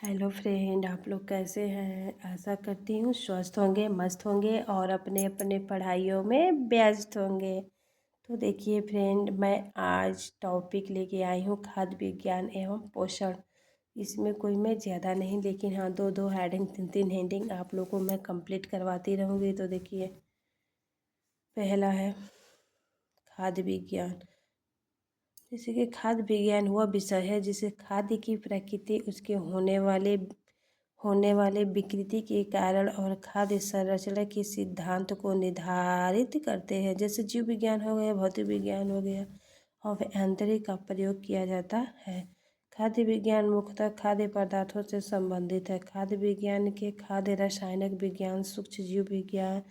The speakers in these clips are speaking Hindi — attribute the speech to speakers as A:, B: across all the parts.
A: हेलो फ्रेंड, आप लोग कैसे हैं। आशा करती हूँ स्वस्थ होंगे, मस्त होंगे और अपने अपने पढ़ाइयों में व्यस्त होंगे। तो देखिए फ्रेंड, मैं आज टॉपिक लेके आई हूँ खाद्य विज्ञान एवं पोषण। इसमें कोई मैं ज़्यादा नहीं, लेकिन हाँ दो दो हेडिंग, तीन तीन हेडिंग आप लोगों को मैं कंप्लीट करवाती रहूँगी। तो देखिए, पहला है खाद्य विज्ञान। जैसे कि खाद्य विज्ञान वह विषय है जिसे खाद्य की प्रकृति, उसके होने वाले विकृति के कारण और खाद्य संरचना के सिद्धांत को निर्धारित करते हैं। जैसे जीव विज्ञान हो गया, भौतिक विज्ञान हो गया और आंतरिक का प्रयोग किया जाता है। खाद्य विज्ञान मुख्यतः खाद्य पदार्थों से संबंधित है। खाद्य विज्ञान के खाद्य रसायनिक विज्ञान, सूक्ष्म जीव विज्ञान,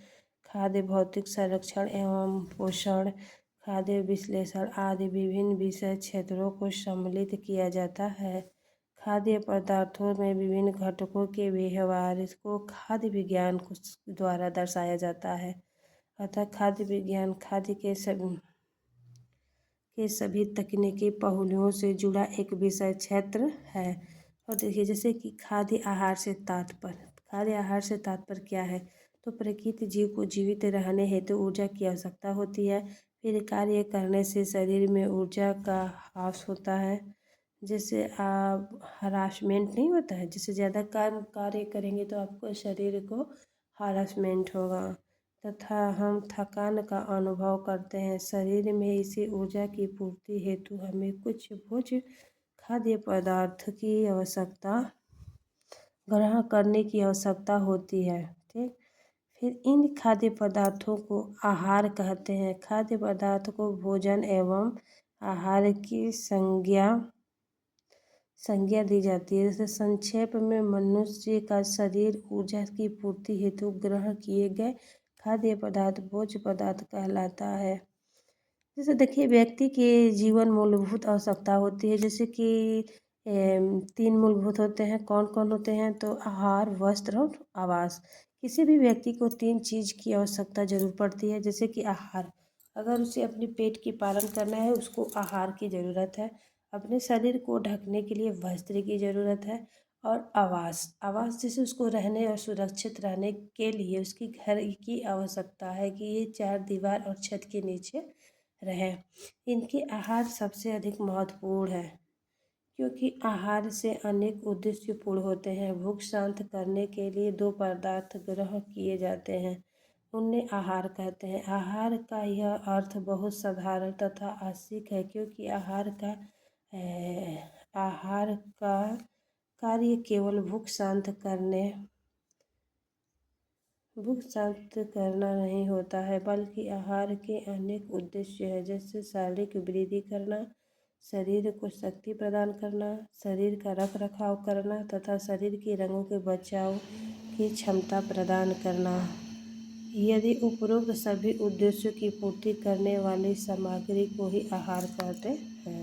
A: खाद्य भौतिक संरक्षण एवं पोषण, खाद्य विश्लेषण आदि विभिन्न विषय क्षेत्रों को सम्मिलित किया जाता है। खाद्य पदार्थों में विभिन्न घटकों के व्यवहार को खाद्य विज्ञान द्वारा दर्शाया जाता है। अतः खाद्य विज्ञान खाद्य के सभी तकनीकी पहलुओं से जुड़ा एक विषय क्षेत्र है। और देखिए, जैसे कि खाद्य आहार से तात्पर्य क्या है। तो प्रकृति जीव को जीवित रहने हेतु ऊर्जा की आवश्यकता होती है। फिर कार्य करने से शरीर में ऊर्जा का ह्रास होता है। जैसे आप हरासमेंट नहीं होता है, जैसे ज़्यादा कार्य करेंगे तो आपको शरीर को हरासमेंट होगा तथा हम थकान का अनुभव करते हैं। शरीर में इसी ऊर्जा की पूर्ति हेतु हमें कुछ भोज्य खाद्य पदार्थ की आवश्यकता ग्रहण करने की आवश्यकता होती है। ठीक, फिर इन खाद्य पदार्थों को आहार कहते हैं। खाद्य पदार्थ को भोजन एवं आहार की संज्ञा दी जाती है। जैसे संक्षेप में, मनुष्य का शरीर ऊर्जा की पूर्ति हेतु ग्रहण किए गए खाद्य पदार्थ भोज्य पदार्थ कहलाता है। जैसे देखिए, व्यक्ति के जीवन मूलभूत आवश्यकता होती है। जैसे कि तीन मूलभूत होते हैं। कौन कौन होते हैं। तो आहार, वस्त्र और आवास। किसी भी व्यक्ति को तीन चीज़ की आवश्यकता जरूर पड़ती है। जैसे कि आहार, अगर उसे अपने पेट की पालन करना है, उसको आहार की ज़रूरत है। अपने शरीर को ढकने के लिए वस्त्र की ज़रूरत है। और आवास, आवास जैसे उसको रहने और सुरक्षित रहने के लिए उसकी घर की आवश्यकता है कि ये चार दीवार और छत के नीचे रहे। इनके आहार सबसे अधिक महत्वपूर्ण है, क्योंकि आहार से अनेक उद्देश्य पूर्ण होते हैं। भूख शांत करने के लिए दो पदार्थ ग्रहण किए जाते हैं, उन्हें आहार कहते हैं। आहार का यह अर्थ बहुत साधारण तथा आंशिक है, क्योंकि आहार का कार्य केवल भूख शांत करना नहीं होता है, बल्कि आहार के अनेक उद्देश्य हैं। जैसे शारीरिक वृद्धि करना, शरीर को शक्ति प्रदान करना, शरीर का रख रखाव करना तथा शरीर के रंगों के बचाव की क्षमता प्रदान करना। यदि उपरोक्त सभी उद्देश्यों की पूर्ति करने वाली सामग्री को ही आहार कहते हैं।